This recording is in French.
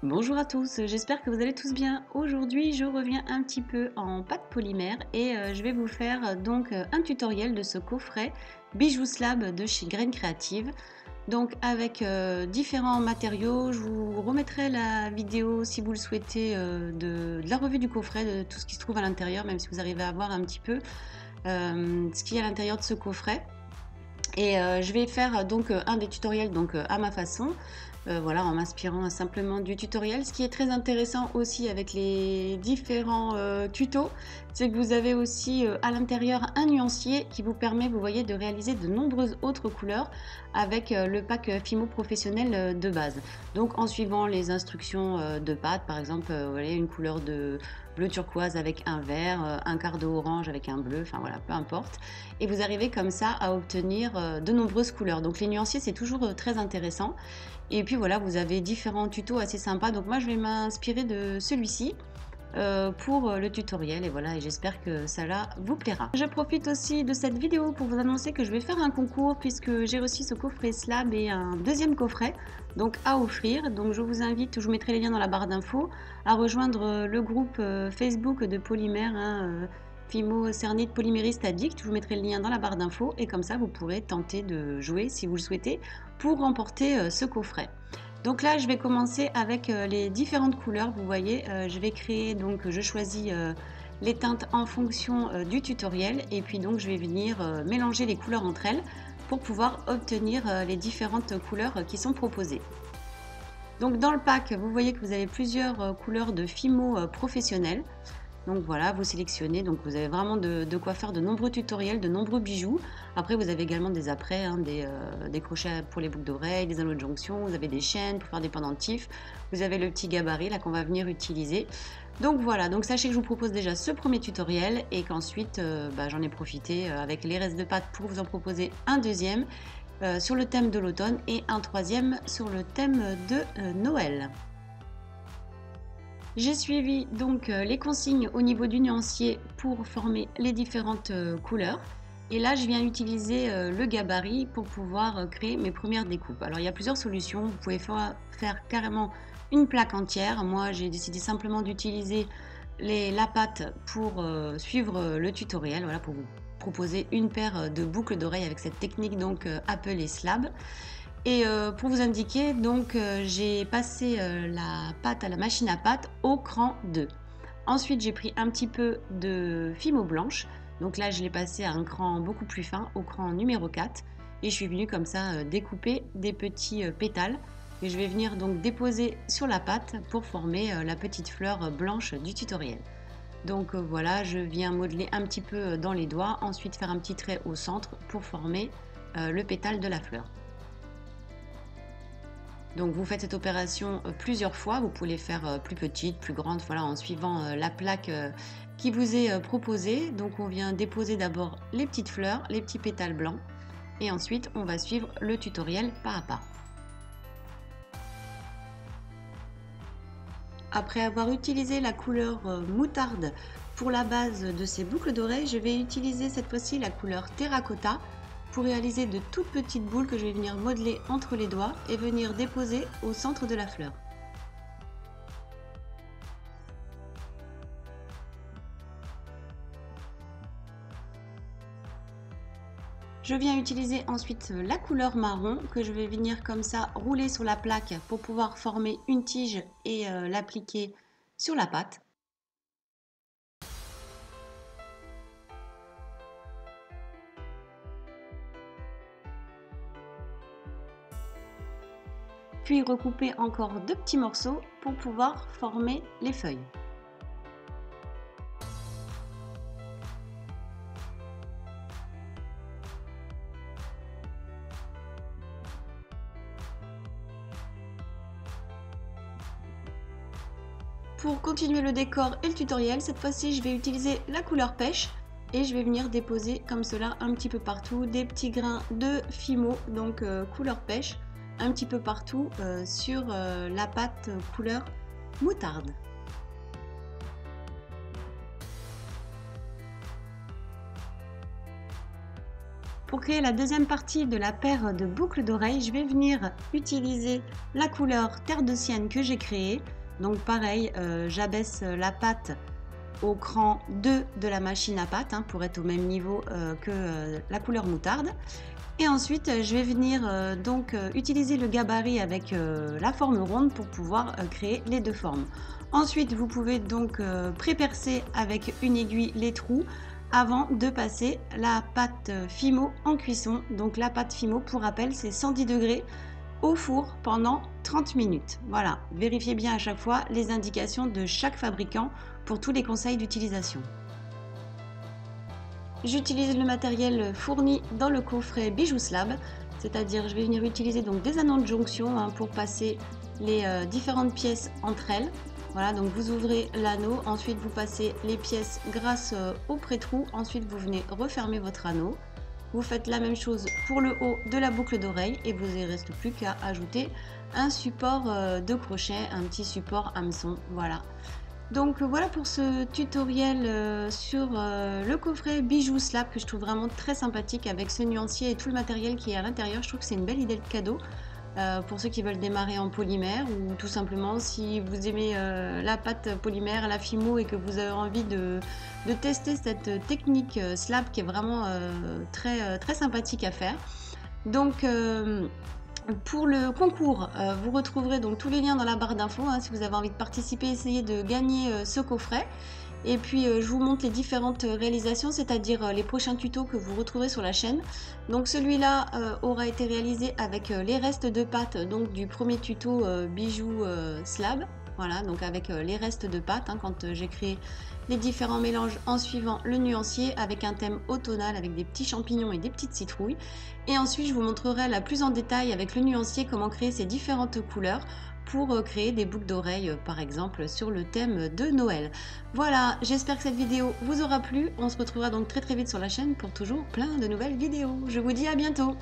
Bonjour à tous, j'espère que vous allez tous bien. Aujourd'hui, je reviens un petit peu en pâte polymère et je vais vous faire un tutoriel de ce coffret Bijoux Slab de chez Graines Créatives. Donc avec différents matériaux, je vous remettrai la vidéo si vous le souhaitez de la revue du coffret, de tout ce qui se trouve à l'intérieur, même si vous arrivez à voir un petit peu ce qu'il y a à l'intérieur de ce coffret. Et je vais faire un des tutoriels à ma façon, voilà, en m'inspirant simplement du tutoriel. Ce qui est très intéressant aussi avec les différents tutos, c'est que vous avez aussi à l'intérieur un nuancier qui vous permet, vous voyez, de réaliser de nombreuses autres couleurs avec le pack Fimo professionnel de base. Donc en suivant les instructions de pâte, par exemple, vous voyez, une couleur de bleu turquoise avec un vert, un quart d'eau orange avec un bleu, enfin voilà, peu importe. Et vous arrivez comme ça à obtenir de nombreuses couleurs. Donc les nuanciers, c'est toujours très intéressant. Et puis voilà, vous avez différents tutos assez sympas. Donc moi, je vais m'inspirer de celui-ci pour le tutoriel. Et voilà, et j'espère que ça vous plaira. Je profite aussi de cette vidéo pour vous annoncer que je vais faire un concours puisque j'ai reçu ce coffret slab et un deuxième coffret donc à offrir. Donc je vous invite, je vous mettrai les liens dans la barre d'infos, à rejoindre le groupe Facebook de Polymère, Fimo Cernite Polymériste Addict. Je vous mettrai le lien dans la barre d'infos et comme ça vous pourrez tenter de jouer si vous le souhaitez pour remporter ce coffret. Donc là, je vais commencer avec les différentes couleurs. Vous voyez, je vais créer, je choisis les teintes en fonction du tutoriel et puis donc je vais venir mélanger les couleurs entre elles pour pouvoir obtenir les différentes couleurs qui sont proposées. Donc dans le pack, vous voyez que vous avez plusieurs couleurs de Fimo professionnels. Donc voilà, vous sélectionnez, donc vous avez vraiment de quoi faire de nombreux tutoriels, de nombreux bijoux. Après, vous avez également des apprêts, des crochets pour les boucles d'oreilles, des anneaux de jonction, vous avez des chaînes pour faire des pendentifs, vous avez le petit gabarit là qu'on va venir utiliser. Donc voilà, donc sachez que je vous propose déjà ce premier tutoriel et qu'ensuite j'en ai profité avec les restes de pâte pour vous en proposer un deuxième sur le thème de l'automne et un troisième sur le thème de Noël. J'ai suivi donc les consignes au niveau du nuancier pour former les différentes couleurs. Et là, je viens utiliser le gabarit pour pouvoir créer mes premières découpes. Alors, il y a plusieurs solutions. Vous pouvez faire carrément une plaque entière. Moi, j'ai décidé simplement d'utiliser la pâte pour suivre le tutoriel. Voilà, pour vous proposer une paire de boucles d'oreilles avec cette technique appelée slab. Et pour vous indiquer, j'ai passé la pâte à la machine à pâte au cran 2. Ensuite, j'ai pris un petit peu de Fimo blanche. Donc là, je l'ai passé à un cran beaucoup plus fin, au cran numéro 4. Et je suis venue comme ça découper des petits pétales. Et je vais venir donc déposer sur la pâte pour former la petite fleur blanche du tutoriel. Donc voilà, je viens modeler un petit peu dans les doigts. Ensuite, faire un petit trait au centre pour former le pétale de la fleur. Donc vous faites cette opération plusieurs fois, vous pouvez les faire plus petites, plus grandes, voilà, en suivant la plaque qui vous est proposée. Donc on vient déposer d'abord les petites fleurs, les petits pétales blancs et ensuite on va suivre le tutoriel pas à pas. Après avoir utilisé la couleur moutarde pour la base de ces boucles d'oreilles, je vais utiliser cette fois-ci la couleur terracotta pour réaliser de toutes petites boules que je vais venir modeler entre les doigts et venir déposer au centre de la fleur. Je viens utiliser ensuite la couleur marron que je vais venir comme ça rouler sur la plaque pour pouvoir former une tige et l'appliquer sur la pâte. Puis recouper encore deux petits morceaux pour pouvoir former les feuilles. Pour continuer le décor et le tutoriel, cette fois-ci je vais utiliser la couleur pêche et je vais venir déposer comme cela un petit peu partout des petits grains de Fimo, donc couleur pêche, un petit peu partout sur la pâte couleur moutarde. Pour créer la deuxième partie de la paire de boucles d'oreilles, je vais venir utiliser la couleur terre de sienne que j'ai créée. Donc pareil, j'abaisse la pâte au cran 2 de la machine à pâte pour être au même niveau que la couleur moutarde. Et ensuite, je vais venir utiliser le gabarit avec la forme ronde pour pouvoir créer les deux formes. Ensuite, vous pouvez donc pré-percer avec une aiguille les trous avant de passer la pâte Fimo en cuisson. Donc la pâte Fimo, pour rappel, c'est 110 degrés au four pendant 30 minutes. Voilà, vérifiez bien à chaque fois les indications de chaque fabricant pour tous les conseils d'utilisation. J'utilise le matériel fourni dans le coffret Bijou Slab, c'est-à-dire je vais venir utiliser donc des anneaux de jonction pour passer les différentes pièces entre elles. Voilà, donc vous ouvrez l'anneau, ensuite vous passez les pièces grâce au pré-trou, ensuite vous venez refermer votre anneau. Vous faites la même chose pour le haut de la boucle d'oreille et vous ne reste plus qu'à ajouter un support de crochet, un petit support hameçon, voilà. Donc voilà pour ce tutoriel sur le coffret Bijou Slab que je trouve vraiment très sympathique avec ce nuancier et tout le matériel qui est à l'intérieur. Je trouve que c'est une belle idée de cadeau pour ceux qui veulent démarrer en polymère ou tout simplement si vous aimez la pâte polymère, la Fimo et que vous avez envie de tester cette technique slab qui est vraiment très sympathique à faire. Donc pour le concours, vous retrouverez donc tous les liens dans la barre d'infos si vous avez envie de participer, essayez de gagner ce coffret. Et puis je vous montre les différentes réalisations, c'est-à-dire les prochains tutos que vous retrouverez sur la chaîne. Donc celui-là aura été réalisé avec les restes de pâte donc du premier tuto Bijou Slab. Voilà, donc avec les restes de pâte quand j'ai créé les différents mélanges en suivant le nuancier avec un thème automnal avec des petits champignons et des petites citrouilles. Et ensuite je vous montrerai là plus en détail avec le nuancier comment créer ces différentes couleurs pour créer des boucles d'oreilles par exemple sur le thème de Noël. Voilà, j'espère que cette vidéo vous aura plu. On se retrouvera donc très vite sur la chaîne pour toujours plein de nouvelles vidéos. Je vous dis à bientôt.